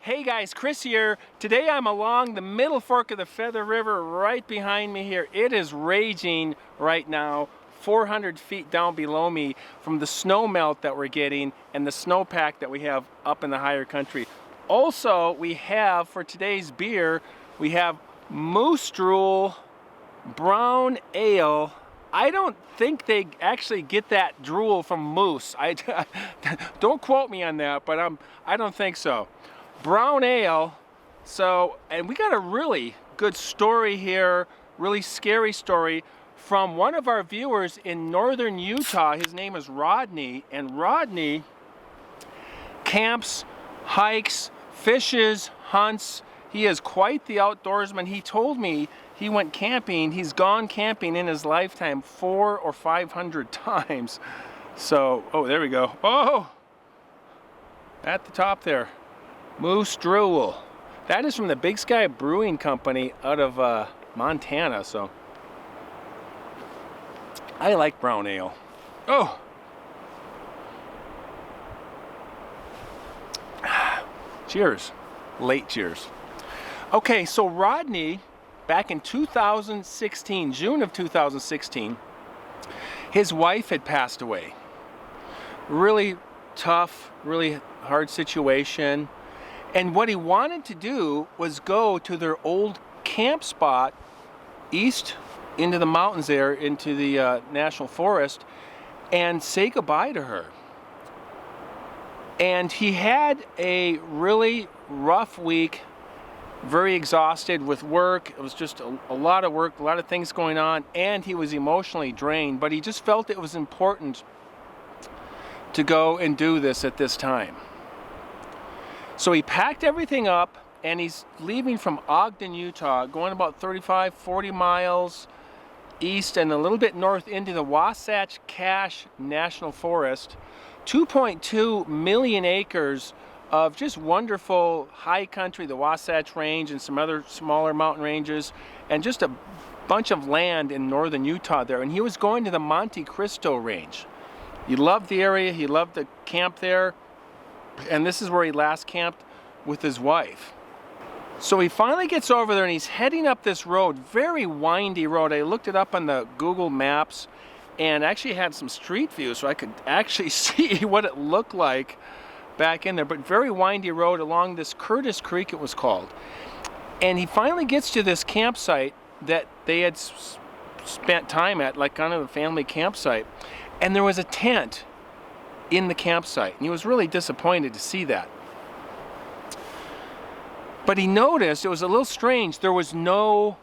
Hey guys, Chris here. Today I'm along the middle fork of the Feather River right behind me here. It is raging right now, 400 feet down below me from the snow melt that we're getting and the snowpack that we have up in the higher country. Also, we have, for today's beer, we have moose drool brown ale. I don't think they actually get that drool from moose. Don't quote me on that, but I don't think so. Brown ale. So, and we got a really good story here, really scary story from one of our viewers in northern Utah. His name is Rodney, and Rodney camps, hikes, fishes, hunts. He is quite the outdoorsman. He told me he went camping. He's gone camping in his lifetime 400 or 500 times. So, oh, there we go. Oh, at the top there. Moose drool. That is from the Big Sky Brewing Company out of Montana. So I like brown ale. Oh, cheers. Late cheers. Okay, so Rodney, back in 2016, June of 2016, his wife had passed away. Really tough, really hard situation. And what he wanted to do was go to their old camp spot east into the mountains there, into the national forest, and say goodbye to her. And he had a really rough week, very exhausted with work. It was just a lot of work, a lot of things going on, and he was emotionally drained, but he just felt it was important to go and do this at this time. So he packed everything up and he's leaving from Ogden, Utah, going about 35, 40 miles east and a little bit north into the Wasatch-Cache National Forest. 2.2 million acres of just wonderful high country, the Wasatch Range and some other smaller mountain ranges, and just a bunch of land in northern Utah there. And he was going to the Monti Cristo Range. He loved the area, he loved the camp there. And this is where he last camped with his wife. So he finally gets over there and he's heading up this road, very windy road. I looked it up on the Google Maps and actually had some street view so I could actually see what it looked like back in there. But very windy road along this Curtis Creek, it was called. And he finally gets to this campsite that they had spent time at, like kind of a family campsite. And there was a tent in the campsite, and he was really disappointed to see that. But he noticed it was a little strange. There was no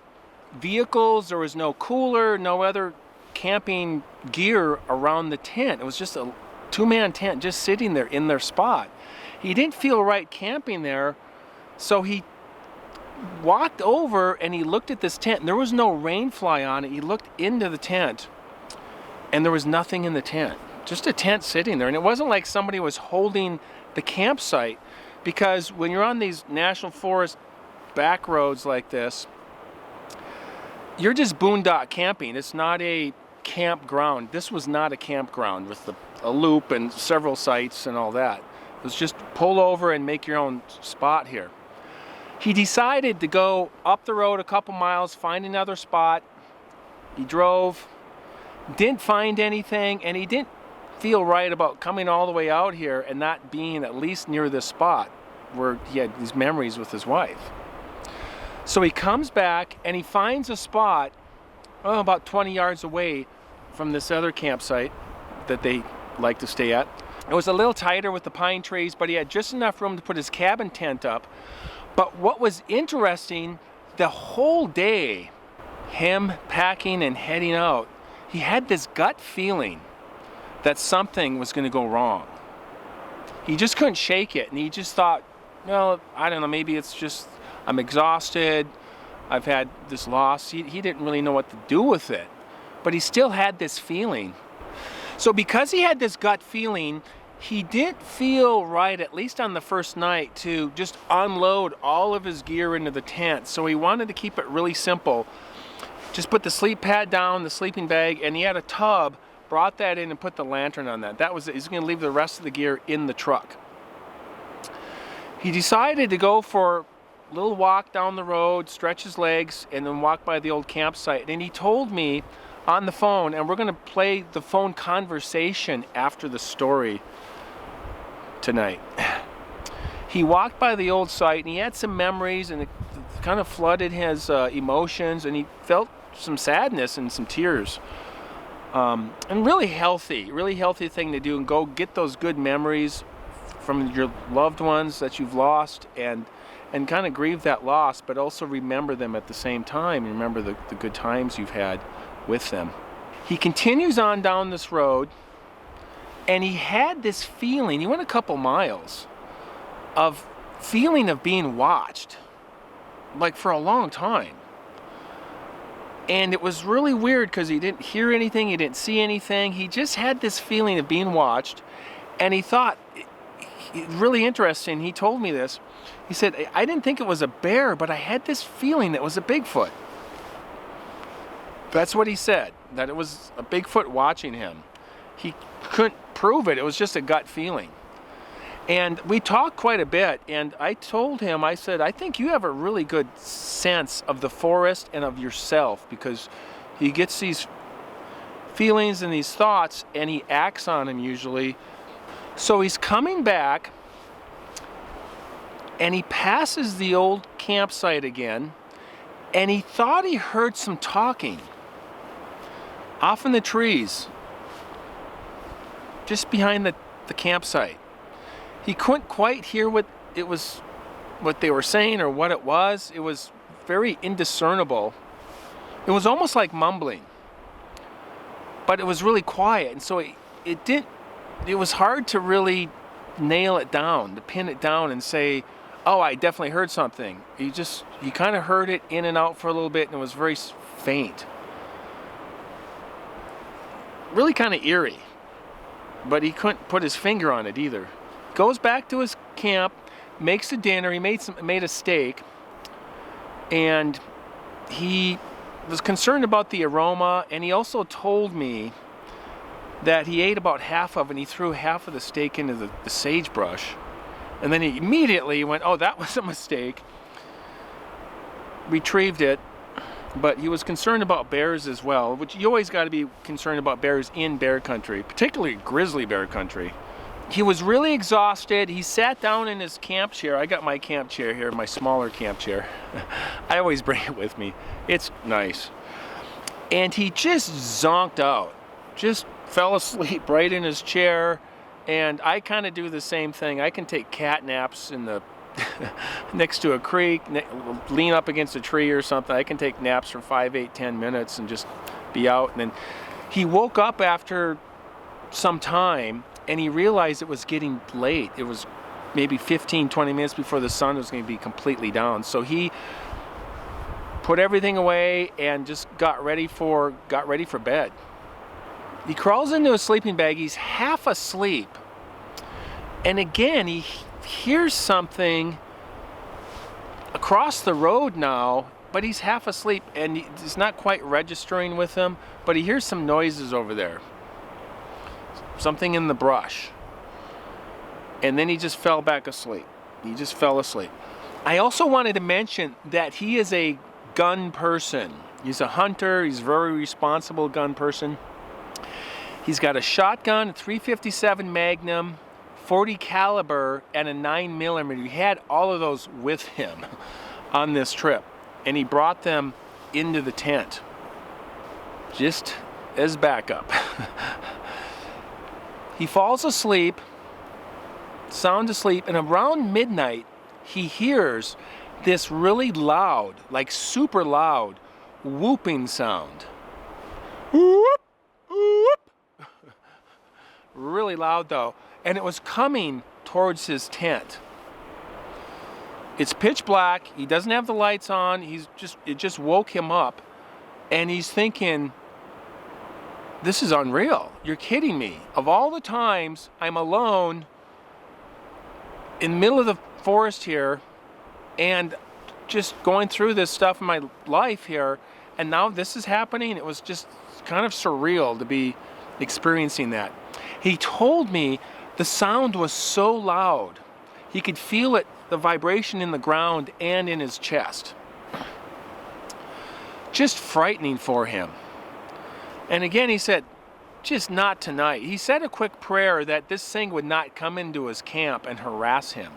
vehicles, there was no cooler, no other camping gear around the tent. It was just a two-man tent just sitting there in their spot. He didn't feel right camping there, so he walked over and he looked at this tent, and there was no rain fly on it. He looked into the tent, and there was nothing in the tent. Just a tent sitting there. And it wasn't like somebody was holding the campsite, because when you're on these national forest back roads like this, you're just boondock camping. It's not a campground. This was not a campground with a loop and several sites and all that. It was just pull over and make your own spot here. He decided to go up the road a couple miles, find another spot. He drove, didn't find anything, and he didn't feel right about coming all the way out here and not being at least near this spot where he had these memories with his wife. So he comes back and he finds a spot about 20 yards away from this other campsite that they like to stay at. It was a little tighter with the pine trees, but he had just enough room to put his cabin tent up. But what was interesting, the whole day, him packing and heading out, he had this gut feeling that something was going to go wrong. He just couldn't shake it, and he just thought, well, I don't know, maybe it's just I'm exhausted, I've had this loss. He didn't really know what to do with it, but he still had this feeling. So because he had this gut feeling, he didn't feel right, at least on the first night, to just unload all of his gear into the tent. So he wanted to keep it really simple. Just put the sleep pad down, the sleeping bag, and he had a tub, brought that in and put the lantern on that. That was it. He's going to leave the rest of the gear in the truck. He decided to go for a little walk down the road, stretch his legs, and then walk by the old campsite. And he told me on the phone, and we're going to play the phone conversation after the story tonight. He walked by the old site, and he had some memories, and it kind of flooded his emotions, and he felt some sadness and some tears. And really healthy thing to do, and go get those good memories from your loved ones that you've lost, and kind of grieve that loss, but also remember them at the same time, and remember the good times you've had with them. He continues on down this road, and he had this feeling, he went a couple miles, of feeling of being watched, like for a long time. And it was really weird because he didn't hear anything, he didn't see anything, he just had this feeling of being watched, and he thought, really interesting, he told me this, he said, I didn't think it was a bear, but I had this feeling that it was a Bigfoot. That's what he said, that it was a Bigfoot watching him. He couldn't prove it, it was just a gut feeling. And we talked quite a bit, and I told him, I said, I think you have a really good sense of the forest and of yourself, because he gets these feelings and these thoughts, and he acts on them usually. So he's coming back, and he passes the old campsite again, and he thought he heard some talking off in the trees, just behind the campsite. He couldn't quite hear what they were saying or what it was. It was very indiscernible. It was almost like mumbling, but it was really quiet, and so it was hard to really nail it down, to pin it down and say, oh, I definitely heard something. You kind of heard it in and out for a little bit, and it was very faint. Really kind of eerie, but he couldn't put his finger on it either. Goes back to his camp, makes a dinner. He made a steak, and he was concerned about the aroma, and he also told me that he ate about half of it, and he threw half of the steak into the sagebrush, and then he immediately went, oh, that was a mistake, retrieved it. But he was concerned about bears as well, which you always got to be concerned about bears in bear country, particularly grizzly bear country. He was really exhausted. He sat down in his camp chair. I got my camp chair here, my smaller camp chair. I always bring it with me. It's nice. And he just zonked out, just fell asleep right in his chair. And I kind of do the same thing. I can take cat naps in the next to a creek, lean up against a tree or something. I can take naps for 5, 8, 10 minutes and just be out. And then he woke up after some time, and he realized it was getting late. It was maybe 15, 20 minutes before the sun was going to be completely down. So he put everything away and just got ready for bed. He crawls into a sleeping bag. He's half asleep. And again, he hears something across the road now, but he's half asleep, and it's not quite registering with him, but he hears some noises over there. Something in the brush. And then he just fell back asleep. He just fell asleep. I also wanted to mention that he is a gun person. He's a hunter. He's a very responsible gun person. He's got a shotgun, a .357 Magnum, 40 caliber, and a 9mm. He had all of those with him on this trip, and he brought them into the tent just as backup. He falls asleep, sound asleep, and around midnight he hears this really loud, like super loud, whooping sound. Whoop, whoop. Really loud though, and it was coming towards his tent. It's pitch black, he doesn't have the lights on, it just woke him up, and he's thinking, this is unreal. You're kidding me. Of all the times I'm alone in the middle of the forest here and just going through this stuff in my life here, and now this is happening. It was just kind of surreal to be experiencing that. He told me the sound was so loud. He could feel it the vibration in the ground and in his chest. Just frightening for him. And again, he said, just not tonight. He said a quick prayer that this thing would not come into his camp and harass him.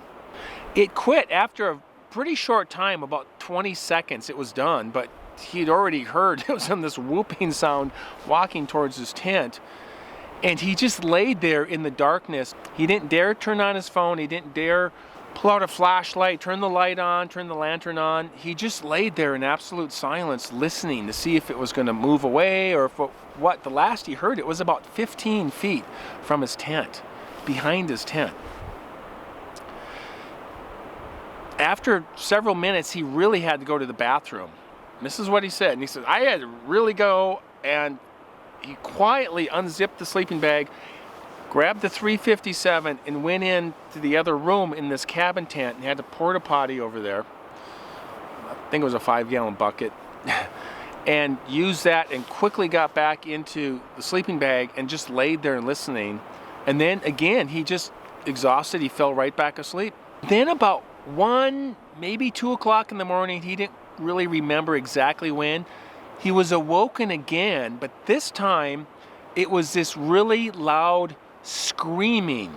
It quit after a pretty short time, about 20 seconds it was done, but he'd already heard, it was in this whooping sound walking towards his tent. And he just laid there in the darkness. He didn't dare turn on his phone. He didn't dare pull out a flashlight, turn the light on, turn the lantern on. He just laid there in absolute silence, listening to see if it was going to move away or if what. The last he heard, it was about 15 feet from his tent, behind his tent. After several minutes, he really had to go to the bathroom. This is what he said. And he said, I had to really go. And he quietly unzipped the sleeping bag, grabbed the 357, and went into the other room in this cabin tent and had a porta potty over there. I think it was a 5-gallon bucket. And used that and quickly got back into the sleeping bag and just laid there listening. And then again, he just exhausted. He fell right back asleep. Then about 1, maybe 2 o'clock in the morning, he didn't really remember exactly when, he was awoken again, but this time it was this really loud screaming.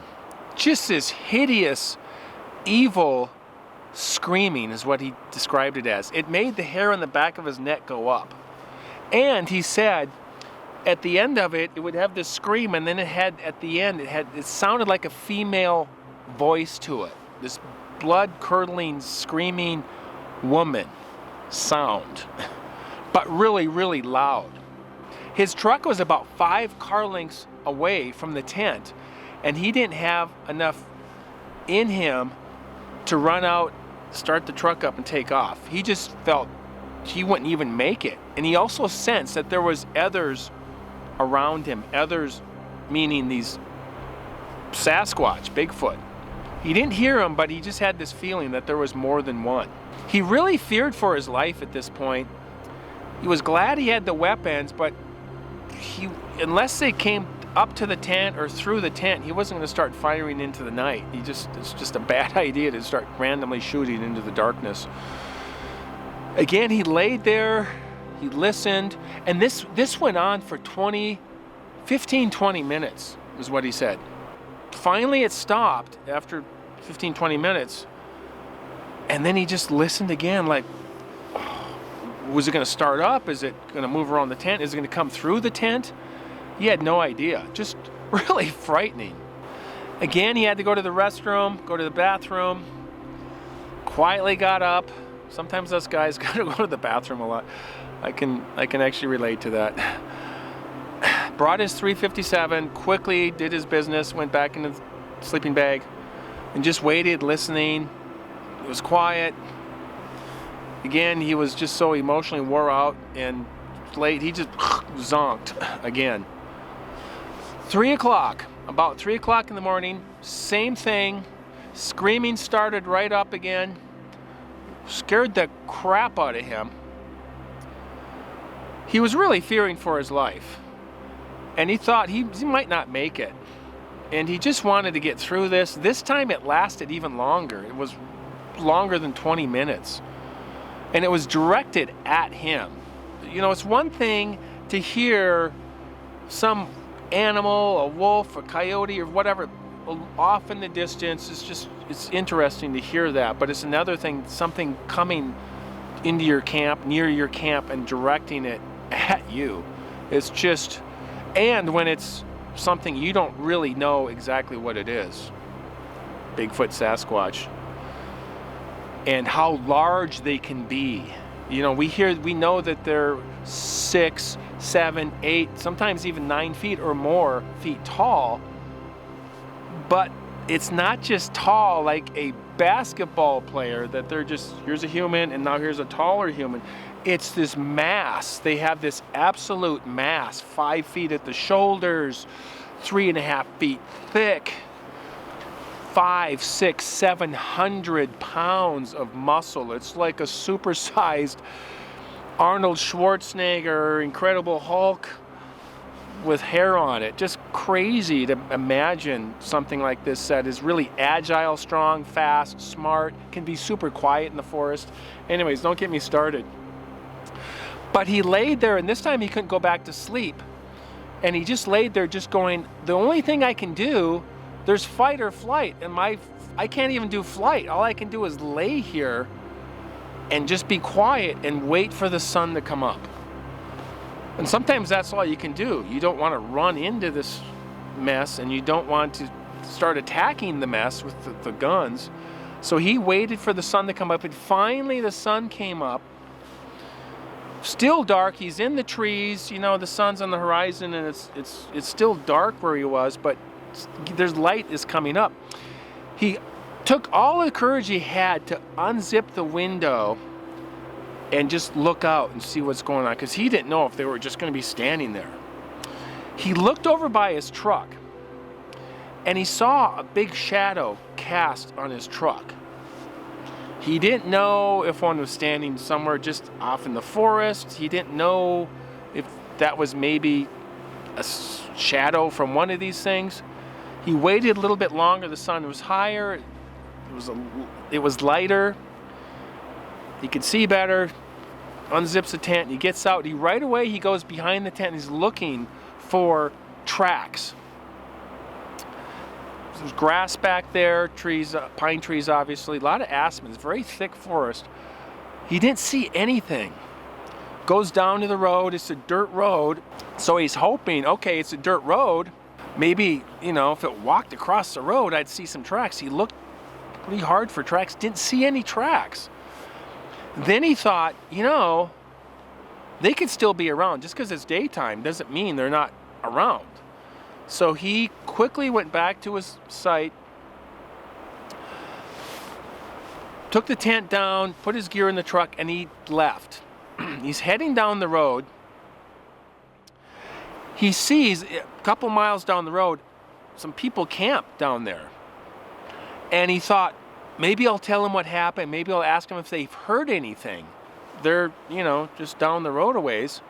Just this hideous, evil screaming is what he described it as. It made the hair on the back of his neck go up. And he said at the end of it, it would have this scream, and then it had, at the end, it sounded like a female voice to it. This blood-curdling, screaming woman sound, but really, really loud. His truck was about 5 car lengths away from the tent, and he didn't have enough in him to run out, start the truck up, and take off. He just felt he wouldn't even make it. And he also sensed that there was others around him, others meaning these Sasquatch, Bigfoot. He didn't hear them, but he just had this feeling that there was more than one. He really feared for his life at this point. He was glad he had the weapons, but unless they came up to the tent or through the tent, he wasn't going to start firing into the night. It's just a bad idea to start randomly shooting into the darkness. Again, he laid there, he listened, and this went on for 15, 20 minutes, is what he said. Finally, it stopped after 15, 20 minutes, and then he just listened again, like, was it going to start up? Is it going to move around the tent? Is it going to come through the tent? He had no idea. Just really frightening. Again, he had to go to the restroom, go to the bathroom, quietly got up. Sometimes us guys got to go to the bathroom a lot. I can actually relate to that. Brought his 357, quickly did his business, went back into the sleeping bag, and just waited, listening. It was quiet. Again, he was just so emotionally wore out and late. He just zonked again. 3 o'clock, about 3 o'clock in the morning, same thing. Screaming started right up again. Scared the crap out of him. He was really fearing for his life. And he thought he might not make it. And he just wanted to get through this. This time it lasted even longer. It was longer than 20 minutes. And it was directed at him. You know, it's one thing to hear some animal, a wolf, a coyote, or whatever, off in the distance. It's interesting to hear that. But it's another thing, something coming into your camp, near your camp, and directing it at you. It's just, and when it's something you don't really know exactly what it is. Bigfoot, Sasquatch. And how large they can be. You know, we know that they're 6, 7, 8, sometimes even 9 feet or more feet tall. But it's not just tall like a basketball player, that they're just, here's a human and now here's a taller human. It's this mass. They have this absolute mass, 5 feet at the shoulders, 3.5 feet thick. 500, 600, 700 pounds of muscle. It's like a supersized Arnold Schwarzenegger, Incredible Hulk, with hair on it. Just crazy to imagine something like this that is really agile, strong, fast, smart, can be super quiet in the forest. Anyways, don't get me started. But he laid there, and this time he couldn't go back to sleep. And he just laid there just going, the only thing I can do, there's fight or flight, and I can't even do flight. All I can do is lay here and just be quiet and wait for the sun to come up. And sometimes that's all you can do. You don't want to run into this mess, and you don't want to start attacking the mess with the guns. So he waited for the sun to come up, and finally the sun came up. Still dark, he's in the trees, you know, the sun's on the horizon, and it's still dark where he was, but there's light is coming up. He took all the courage he had to unzip the window and just look out and see what's going on, because he didn't know if they were just going to be standing there. He looked over by his truck, and he saw a big shadow cast on his truck. He didn't know if one was standing somewhere just off in the forest. He didn't know if that was maybe a shadow from one of these things. He waited a little bit longer. The sun was higher. It was lighter. He could see better. Unzips the tent. He gets out. Right away he goes behind the tent and he's looking for tracks. There's grass back there, trees, pine trees obviously, a lot of aspens, very thick forest. He didn't see anything. Goes down to the road. It's a dirt road. So he's hoping, okay, it's a dirt road. Maybe, you know, if it walked across the road, I'd see some tracks. He looked pretty hard for tracks, didn't see any tracks. Then he thought, you know, they could still be around. Just because it's daytime doesn't mean they're not around. So he quickly went back to his site, took the tent down, put his gear in the truck, and he left. He's heading down the road. He sees a couple miles down the road, some people camped down there. And he thought, maybe I'll tell them what happened. Maybe I'll ask them if they've heard anything. They're, you know, just down the road a ways.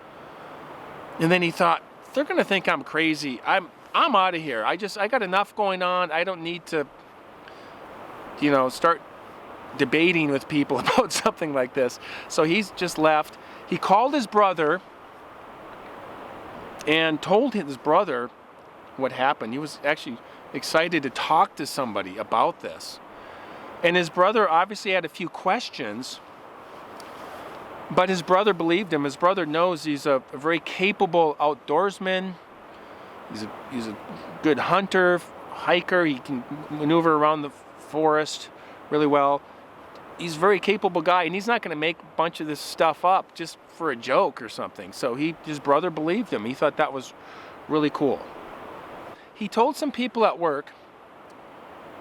And then he thought, they're going to think I'm crazy. I'm out of here. I got enough going on. I don't need to, you know, start debating with people about something like this. So he's just left. He called his brother and told his brother what happened. He was actually excited to talk to somebody about this. And his brother obviously had a few questions, but his brother believed him. His brother knows he's a very capable outdoorsman. He's a good hunter, hiker. He can maneuver around the forest really well. He's a very capable guy, and he's not going to make a bunch of this stuff up just for a joke or something. So his brother believed him. He thought that was really cool. He told some people at work.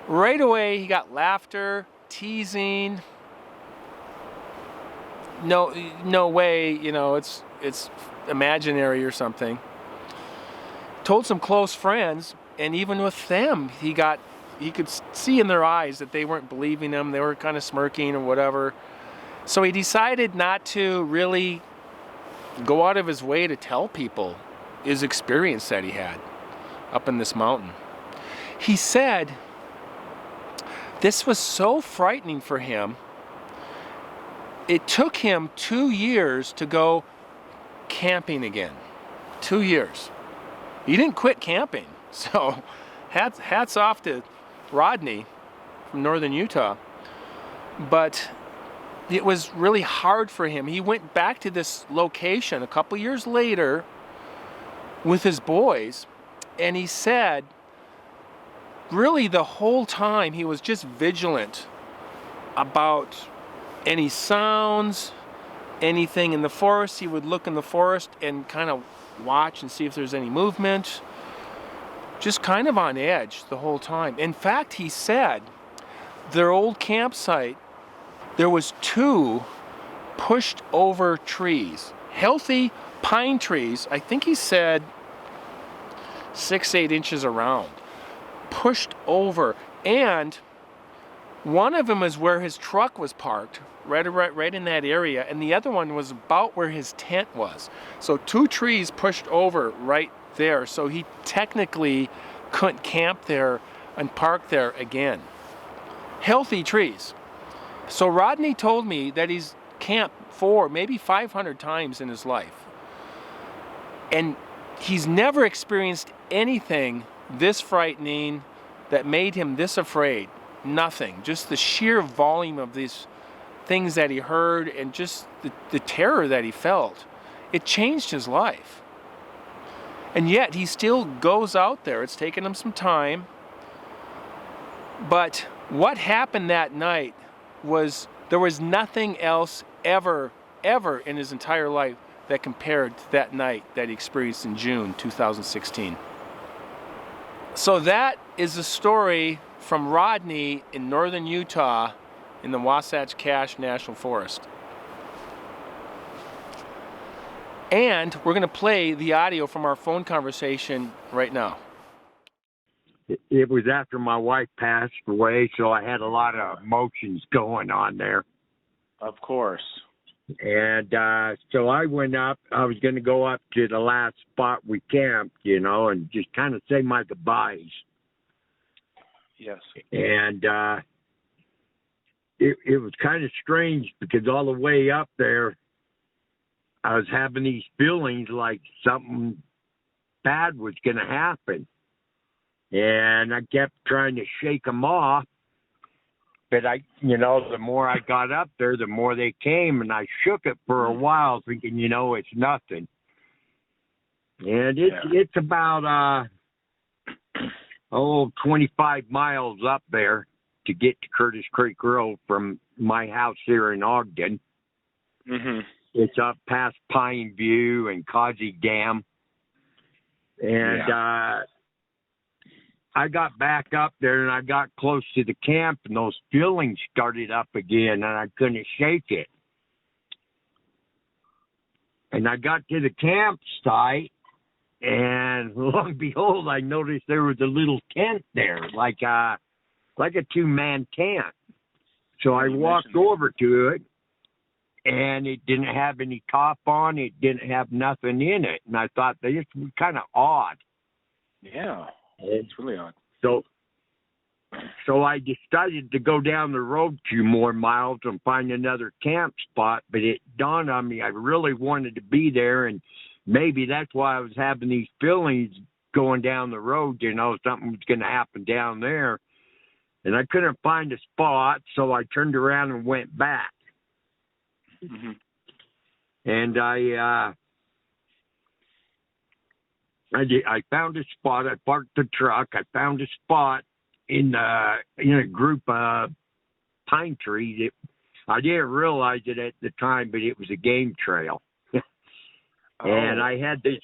Right away, he got laughter, teasing. No way, you know, it's imaginary or something. Told some close friends, and even with them, he could see in their eyes that they weren't believing him. They were kind of smirking or whatever. So he decided not to really go out of his way to tell people his experience that he had up in this mountain. He said this was so frightening for him. It took him 2 years to go camping again. 2 years. He didn't quit camping. So hats off to Rodney from northern Utah. But it was really hard for him. He went back to this location a couple years later with his boys, and he said really the whole time he was just vigilant about any sounds, anything in the forest. He would look in the forest and kind of watch and see if there's any movement. Just kind of on edge the whole time. In fact, he said their old campsite, there was 2 pushed over trees, healthy pine trees. I think he said 6-8 inches around, pushed over. And one of them is where his truck was parked, right in that area, and the other one was about where his tent was. So 2 trees pushed over right there, so he technically couldn't camp there and park there again. Healthy trees. So Rodney told me that he's camped 400, maybe 500 times in his life. And he's never experienced anything this frightening that made him this afraid. Nothing. Just the sheer volume of these things that he heard and just the terror that he felt. It changed his life. And yet he still goes out there. It's taken him some time. But what happened that night was there was nothing else ever in his entire life that compared to that night that he experienced in June 2016. So that is the story from Rodney in northern Utah in the Wasatch-Cache National Forest. And we're going to play the audio from our phone conversation right now. It was after my wife passed away, so I had a lot of emotions going on there. Of course. And so I went up. I was going to go up to the last spot we camped, and just kind of say my goodbyes. Yes. And it was kind of strange because all the way up there, I was having these feelings like something bad was going to happen. And I kept trying to shake them off. But the more I got up there, the more they came, and I shook it for a while thinking, it's nothing. And it's about, 25 miles up there to get to Curtis Creek Road from my house here in Ogden. Mm-hmm. It's up past Pine View and Causey Dam. And I got back up there and I got close to the camp and those feelings started up again and I couldn't shake it. And I got to the campsite and lo and behold, I noticed there was a little tent there, like a 2-man tent. So I walked over to it and it didn't have any top on. It didn't have nothing in it. And I thought this was kind of odd. Yeah. It's really odd. So I decided to go down the road 2 more miles and find another camp spot, but it dawned on me I really wanted to be there, and maybe that's why I was having these feelings going down the road, something was going to happen down there. And I couldn't find a spot, so I turned around and went back. Mm-hmm. And I found a spot. I parked the truck. I found a spot in a group of pine trees. I didn't realize it at the time, but it was a game trail. And I had this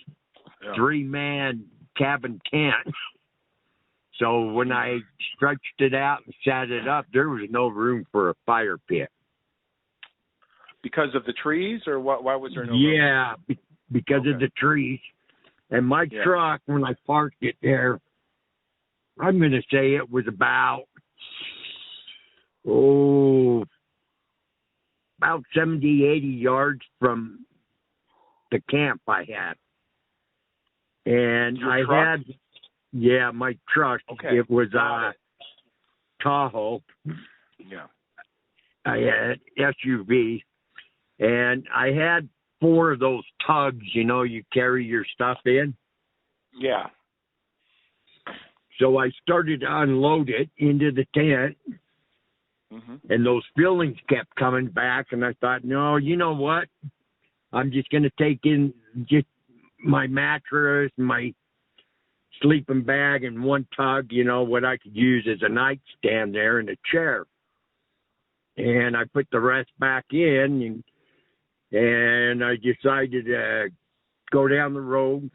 3-man cabin tent. So when I stretched it out and sat it up, there was no room for a fire pit. Because of the trees, or what? Why was there no room? Yeah, because of the trees. And my truck, when I parked it there, I'm going to say it was about 70, 80 yards from the camp I had. And Your truck? My truck. Okay. It was Tahoe. Yeah. I had SUV. And I had 4 of those tugs, you carry your stuff in. Yeah. So I started to unload it into the tent, and those feelings kept coming back, and I thought, no, you know what? I'm just going to take in just my mattress, my sleeping bag, and 1 tug, what I could use as a nightstand there and a chair. And I put the rest back in, and I decided to go down the road.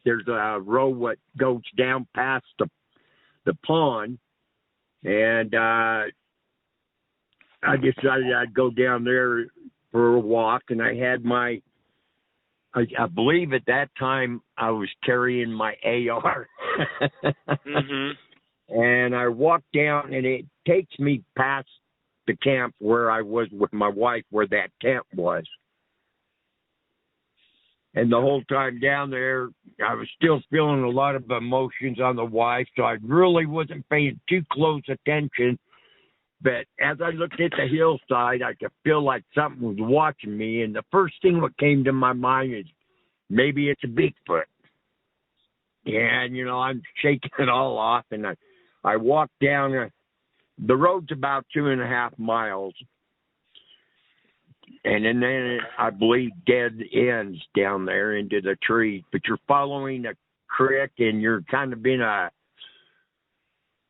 There's a road that goes down past the pond, and I decided I'd go down there for a walk. And I had I believe at that time I was carrying my AR. And I walked down, and it takes me past the camp where I was with my wife, where that tent was. And the whole time down there, I was still feeling a lot of emotions on the wife, so I really wasn't paying too close attention. But as I looked at the hillside, I could feel like something was watching me. And the first thing that came to my mind is maybe it's a Bigfoot. And, you know, I'm shaking it all off. And I walked down. The road's about 2.5 miles. And then I believe dead ends down there into the trees. But you're following a creek, and you're kind of in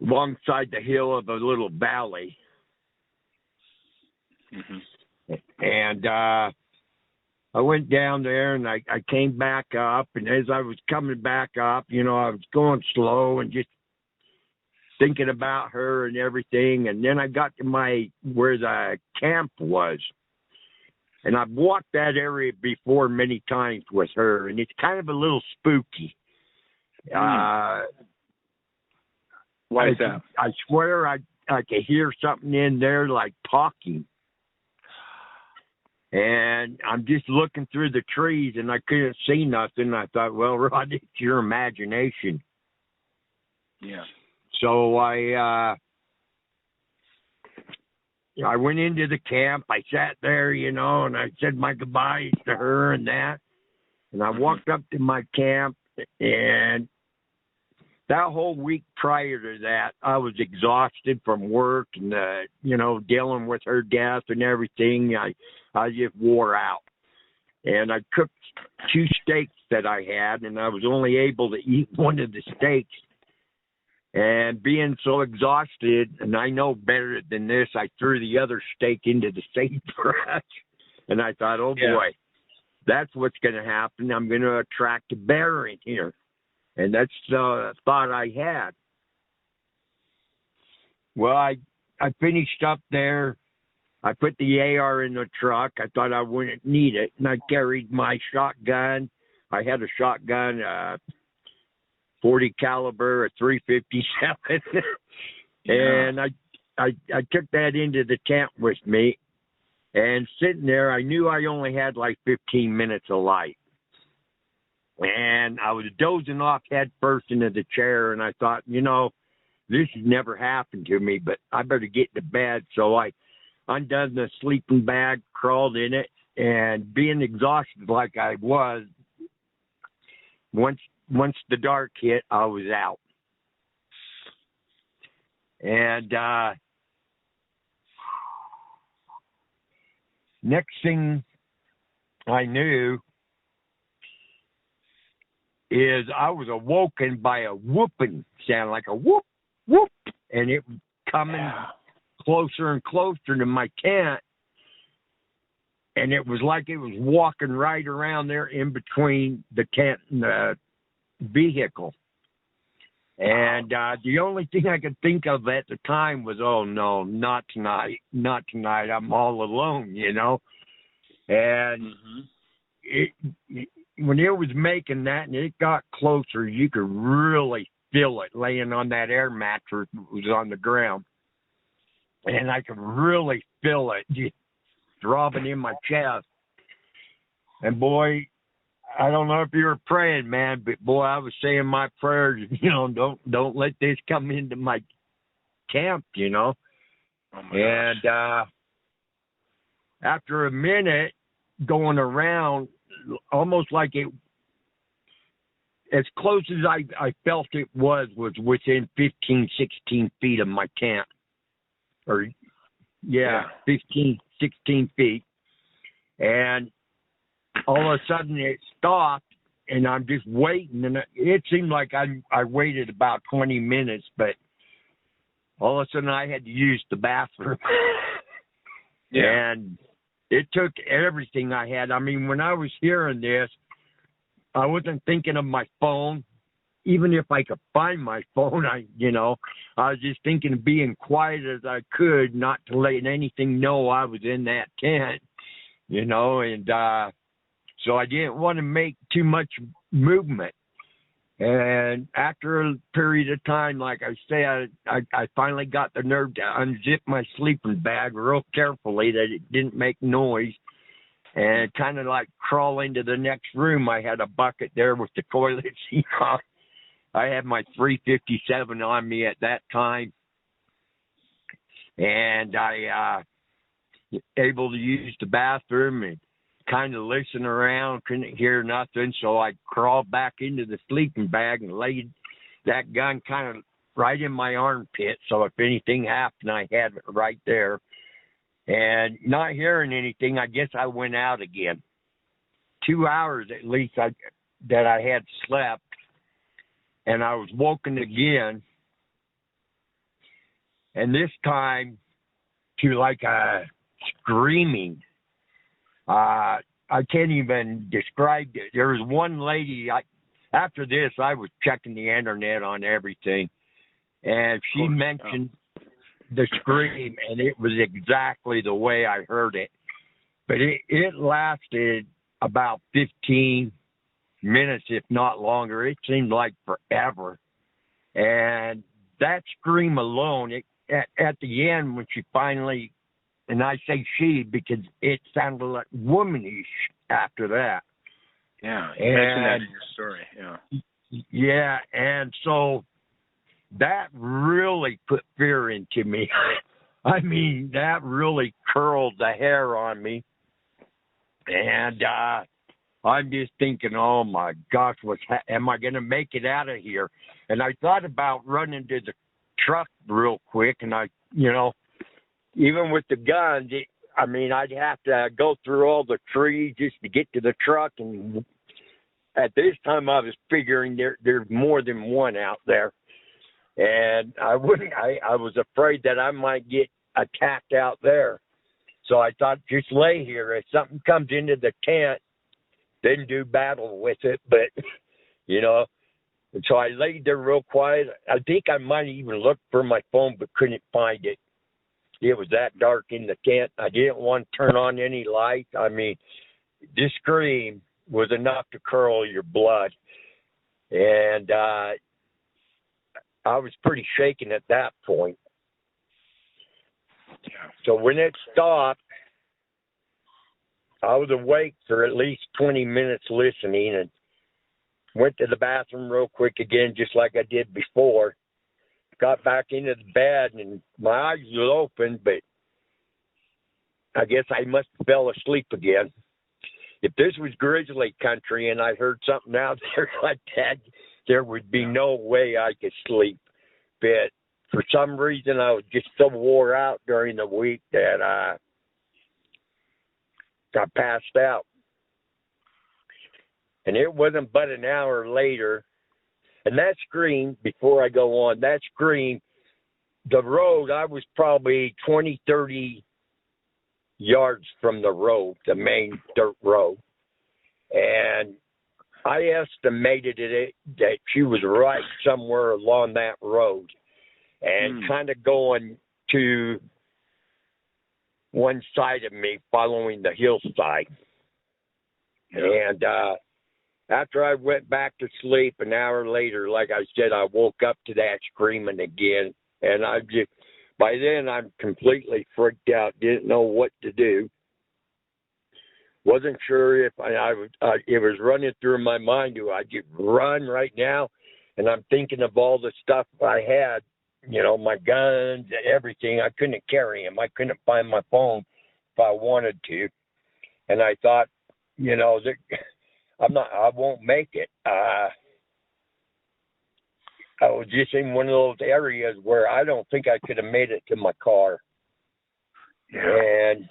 alongside the hill of a little valley. Mm-hmm. And I went down there, and I came back up. And as I was coming back up, you know, I was going slow and just thinking about her and everything. And then I got to where the camp was. And I've walked that area before many times with her, and it's kind of a little spooky. Why is that? I swear I could hear something in there like talking. And I'm just looking through the trees, and I couldn't see nothing. I thought, well, Rod, it's your imagination. Yeah. So I went into the camp. I sat there, you know, and I said my goodbyes to her and that. And I walked up to my camp, and that whole week prior to that, I was exhausted from work and, you know, dealing with her death and everything. I just wore out. And I cooked 2 steaks that I had, and I was only able to eat one of the steaks. And being so exhausted, and I know better than this, I threw the other steak into the sagebrush. And I thought, oh, boy, that's what's going to happen. I'm going to attract a bear in here. And that's the thought I had. Well, I finished up there. I put the AR in the truck. I thought I wouldn't need it. And I carried my shotgun. I had a shotgun, 40 caliber, a 357. And I took that into the tent with me. And sitting there, I knew I only had like 15 minutes of light. And I was dozing off head first into the chair, and I thought, you know, this has never happened to me, but I better get to bed. So I undone the sleeping bag, crawled in it, and being exhausted like I was, once the dark hit, I was out. And next thing I knew is I was awoken by a whooping sound, like a whoop, whoop, and it was coming closer and closer to my tent. And it was like it was walking right around there in between the tent and the vehicle. And the only thing I could think of at the time was, oh, no, not tonight. Not tonight. I'm all alone, you know. And when it was making that and it got closer, you could really feel it laying on that air mattress that was on the ground. And I could really feel it just throbbing in my chest. And, boy, I don't know if you were praying, man, but, boy, I was saying my prayers, you know, don't let this come into my camp, you know. Oh my gosh. After a minute going around, almost like it, as close as I felt it was within 15, 16 feet of my tent. 15, 16 feet. And all of a sudden it stopped, and I'm just waiting. And it seemed like I waited about 20 minutes, but all of a sudden I had to use the bathroom. And it took everything I had. I mean, when I was hearing this, I wasn't thinking of my phone. Even if I could find my phone, I was just thinking of being quiet as I could, not to let anything know I was in that tent, you know, and so I didn't want to make too much movement. And after a period of time, like I said, I finally got the nerve to unzip my sleeping bag real carefully that it didn't make noise. and kind of like crawl into the next room. I had a bucket there with the toilet seat on. I had my 357 on me at that time, and I able to use the bathroom and kind of listen around, couldn't hear nothing, so I crawled back into the sleeping bag and laid that gun kind of right in my armpit, so if anything happened, I had it right there. And not hearing anything, I guess I went out again. 2 hours at least that I had slept, and I was woken again, and this time to like a screaming. I can't even describe it. There was one lady, after this, I was checking the internet on everything, and she mentioned the scream, and it was exactly the way I heard it. But it lasted about 15 minutes, if not longer. It seemed like forever. And that scream alone, at the end, when she finally, and I say she because it sounded like womanish after that. Yeah, you mentioned that in your story. Yeah. Yeah, and so that really put fear into me. I mean, that really curled the hair on me. And I'm just thinking, oh, my gosh, am I going to make it out of here? And I thought about running to the truck real quick, and even with the guns, I'd have to go through all the trees just to get to the truck. And at this time, I was figuring there's more than one out there. And I was afraid that I might get attacked out there. So I thought, just lay here. If something comes into the tent, then do battle with it. But, and so I laid there real quiet. I think I might even look for my phone, but couldn't find it. It was that dark in the tent. I didn't want to turn on any light. I mean, this scream was enough to curl your blood. And I was pretty shaken at that point. So when it stopped, I was awake for at least 20 minutes listening and went to the bathroom real quick again, just like I did before. Got back into the bed and my eyes were open, but I guess I must have fell asleep again. If this was grizzly country and I heard something out there like that, there would be no way I could sleep. But for some reason, I was just so wore out during the week that I passed out. And it wasn't but an hour later. And that scream, before I go on, that scream, the road, I was probably 20, 30 yards from the road, the main dirt road. And I estimated that she was right somewhere along that road and kind of going to one side of me, following the hillside. Yeah. And after I went back to sleep an hour later, like I said, I woke up to that screaming again. And by then I'm completely freaked out, didn't know what to do. Wasn't sure if it was running through my mind, do I just run right now? And I'm thinking of all the stuff I had, my guns and everything. I couldn't carry them. I couldn't find my phone if I wanted to. And I thought, I won't make it. I was just in one of those areas where I don't think I could have made it to my car. Yeah. And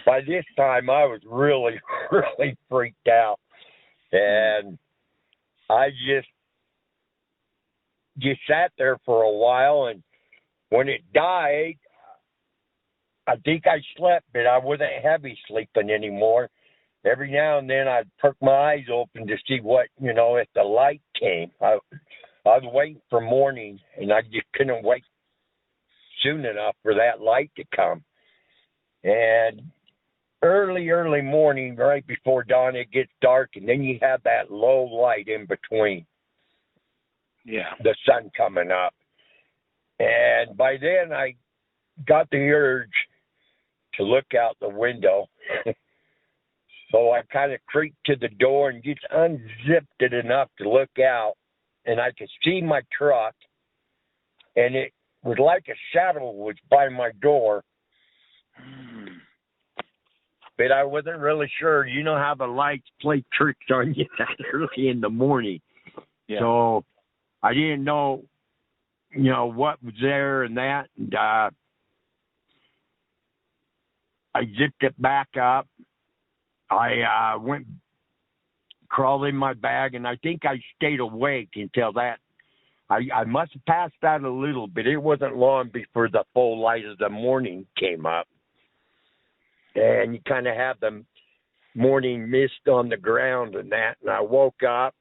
by this time, I was really, really freaked out. And I just sat there for a while. And when it died, I think I slept, but I wasn't heavy sleeping anymore. Every now and then I'd perk my eyes open to see what, if the light came. I was waiting for morning, and I just couldn't wait soon enough for that light to come. And early morning, right before dawn, it gets dark, and then you have that low light in between. Yeah. The sun coming up. And by then I got the urge to look out the window. So I kind of creaked to the door and just unzipped it enough to look out, and I could see my truck, and it was like a shadow was by my door. But I wasn't really sure. You know how the lights play tricks on you that early in the morning. Yeah. So I didn't know, what was there and that. And I zipped it back up. I crawled in my bag, and I think I stayed awake until that. I must have passed out a little, but it wasn't long before the full light of the morning came up. And you kind of have the morning mist on the ground and that. And I woke up,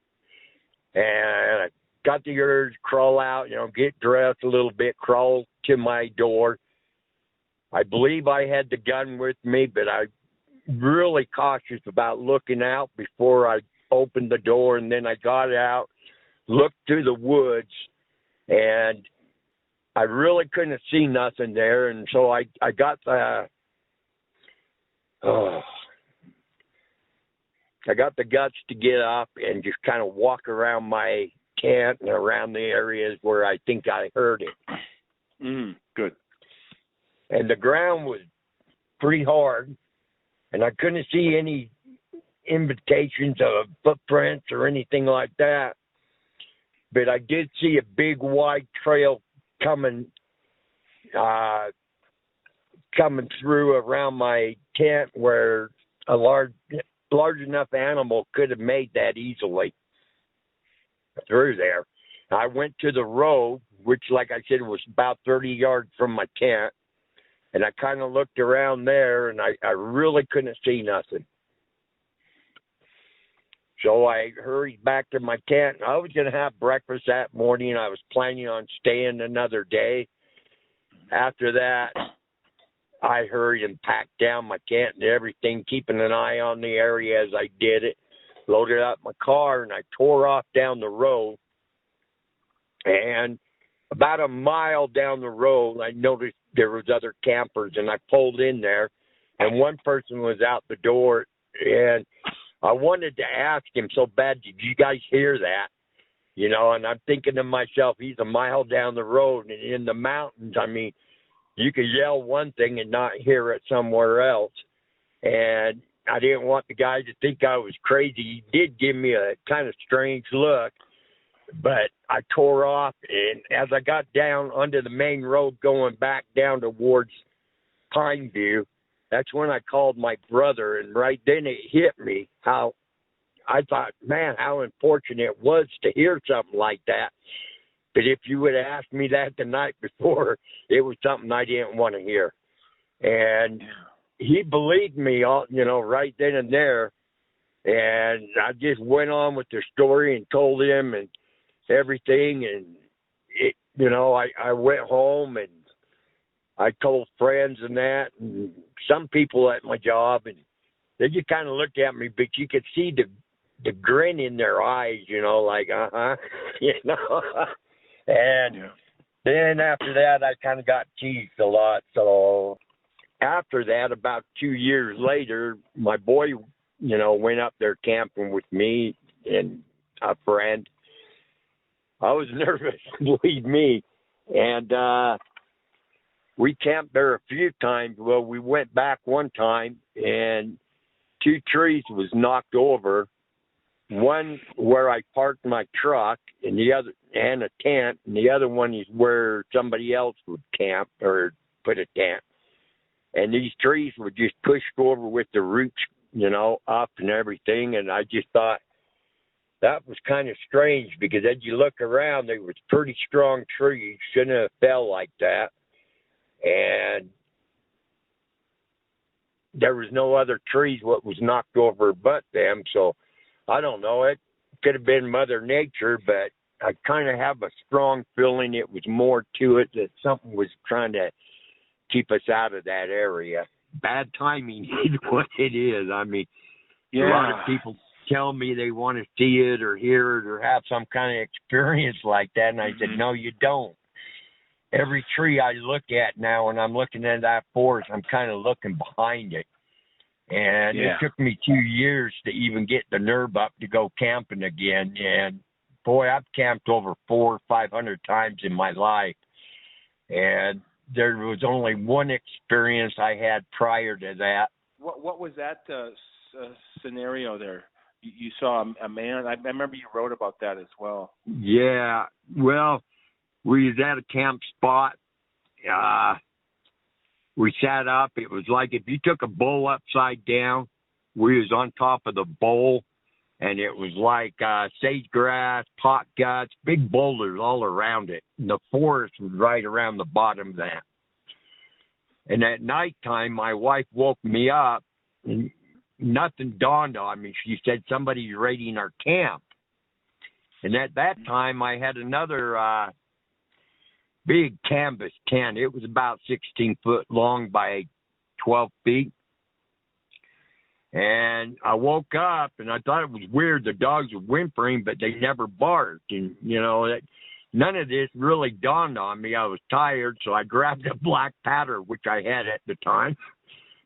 and I got the urge to crawl out, get dressed a little bit, crawl to my door. I believe I had the gun with me, but I really cautious about looking out before I opened the door. And then I got out, looked through the woods, and I really couldn't see nothing there. And so I got the guts to get up and just kind of walk around my tent and around the areas where I think I heard it. Good. And the ground was pretty hard, and I couldn't see any indications of footprints or anything like that. But I did see a big wide trail coming through around my tent where a large enough animal could have made that easily through there. I went to the road, which, like I said, was about 30 yards from my tent, and I kind of looked around there, and I really couldn't see nothing. So I hurried back to my tent. I was going to have breakfast that morning. I was planning on staying another day. After that, I hurried and packed down my tent and everything, keeping an eye on the area as I did it. Loaded up my car, and I tore off down the road. And about a mile down the road, I noticed there was other campers, and I pulled in there, and one person was out the door, and I wanted to ask him so bad, did you guys hear that? And I'm thinking to myself, he's a mile down the road, and in the mountains, I mean, you could yell one thing and not hear it somewhere else. And I didn't want the guy to think I was crazy. He did give me a kind of strange look, but I tore off. And as I got down onto the main road going back down towards Pineview, that's when I called my brother. And right then it hit me how I thought, man, how unfortunate it was to hear something like that. But if you would have asked me that the night before, it was something I didn't want to hear. And he believed me, right then and there. And I just went on with the story and told him and everything. And, I went home and I told friends and that, and some people at my job, and they just kind of looked at me, but you could see the grin in their eyes, like, And then after that, I kind of got teased a lot. So after that, about 2 years later, my boy, went up there camping with me and a friend. I was nervous, believe me. And we camped there a few times. Well, we went back one time, and 2 trees was knocked over. One where I parked my truck, and the other, and a tent, and the other one is where somebody else would camp or put a tent. And these trees were just pushed over with the roots, up and everything. And I just thought that was kind of strange, because as you look around, they were pretty strong trees, shouldn't have fell like that. And there was no other trees what was knocked over but them. So I don't know. It could have been Mother Nature, but I kind of have a strong feeling it was more to it, that something was trying to keep us out of that area. Bad timing is what it is. I mean, a lot of people tell me they want to see it or hear it or have some kind of experience like that. And I said, no, you don't. Every tree I look at now, when I'm looking at that forest, I'm kind of looking behind it. And Yeah. it took me 2 years to even get the nerve up to go camping again. And boy, I've camped over 400 or 500 times in my life. And there was only one experience I had prior to that. What was that scenario there? You saw a man. I remember you wrote about that as well. Yeah, well, we was at a camp spot. We sat up. It was like if you took a bowl upside down, we was on top of the bowl, and it was like sage grass, pot guts, big boulders all around it. And the forest was right around the bottom of that. And at nighttime, my wife woke me up, and nothing dawned on me. She said, somebody's raiding our camp. And at that time, I had another big canvas tent. It was about 16 foot long by 12 feet. And I woke up, and I thought it was weird. The dogs were whimpering, but they never barked. And, you know, none of this really dawned on me. I was tired, so I grabbed a black powder, which I had at the time,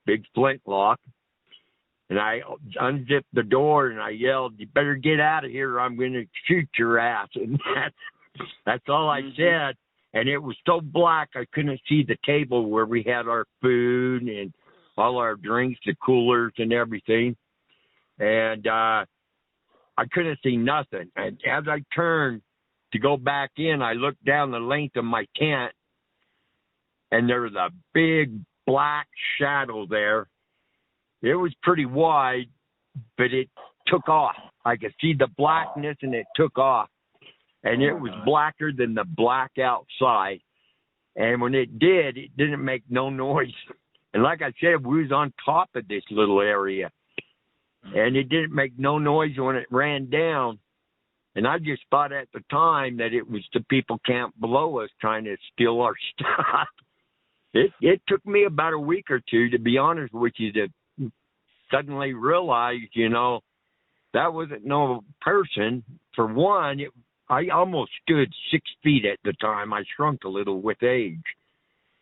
big flintlock. And I unzipped the door, and I yelled, "You better get out of here, or I'm going to shoot your ass." And that's all I said. And it was so black, I couldn't see the table where we had our food and all our drinks, the coolers and everything. And I couldn't see nothing. And as I turned to go back in, I looked down the length of my tent, and there was a big black shadow there. It was pretty wide, but it took off. I could see the blackness, and it took off. And it was blacker than the black outside. And when it did, it didn't make no noise. And like I said, we was on top of this little area. And it didn't make no noise when it ran down. And I just thought at the time that it was the people camped below us trying to steal our stuff. It took me about a week or two, to be honest with you, to suddenly realize, you know, that wasn't no person. For one, I almost stood 6 feet at the time. I shrunk a little with age.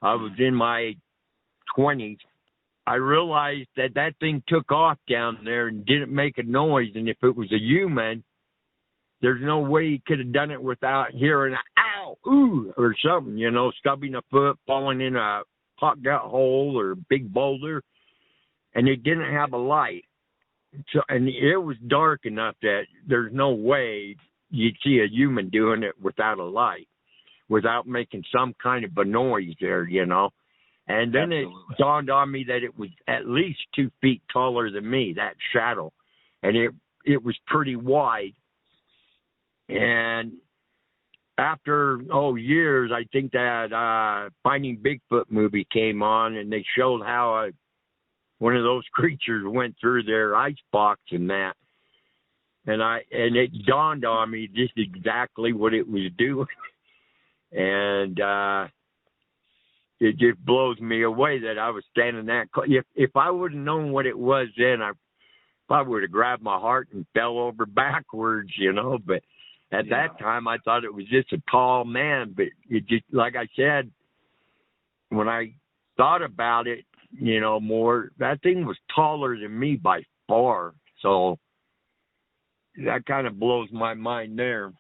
I was in my 20s. I realized that thing took off down there and didn't make a noise. And if it was a human, there's no way he could have done it without hearing an ow, ooh, or something, you know, stubbing a foot, falling in a hot gut hole or a big boulder. And it didn't have a light. So, and it was dark enough that there's no way you'd see a human doing it without a light, without making some kind of a noise there, you know. And then It dawned on me that it was at least 2 feet taller than me, that shadow. And it was pretty wide. And after, years, I think that Finding Bigfoot movie came on, and they showed how one of those creatures went through their ice box and that. And it dawned on me just exactly what it was doing. And it just blows me away that I was standing that close. If I would have known what it was then, I probably would have grabbed my heart and fell over backwards, you know. But at that time, I thought it was just a tall man. But it just, like I said, when I thought about it, you know, more, that thing was taller than me by far. So that kind of blows my mind there.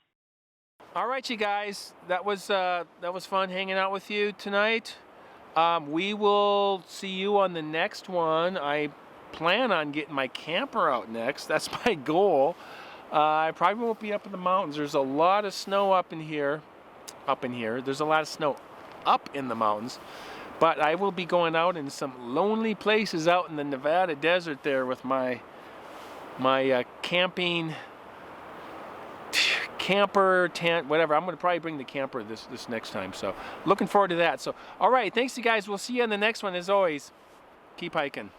All right, you guys, that was fun hanging out with you tonight. We will see you on the next one. I plan on getting my camper out next. That's my goal. I probably won't be up in the mountains. There's a lot of snow up in here. There's a lot of snow up in the mountains. But I will be going out in some lonely places out in the Nevada desert there with my camping camper tent, whatever. I'm going to probably bring the camper this next time. So looking forward to that. So, all right. Thanks, you guys. We'll see you on the next one. As always, keep hiking.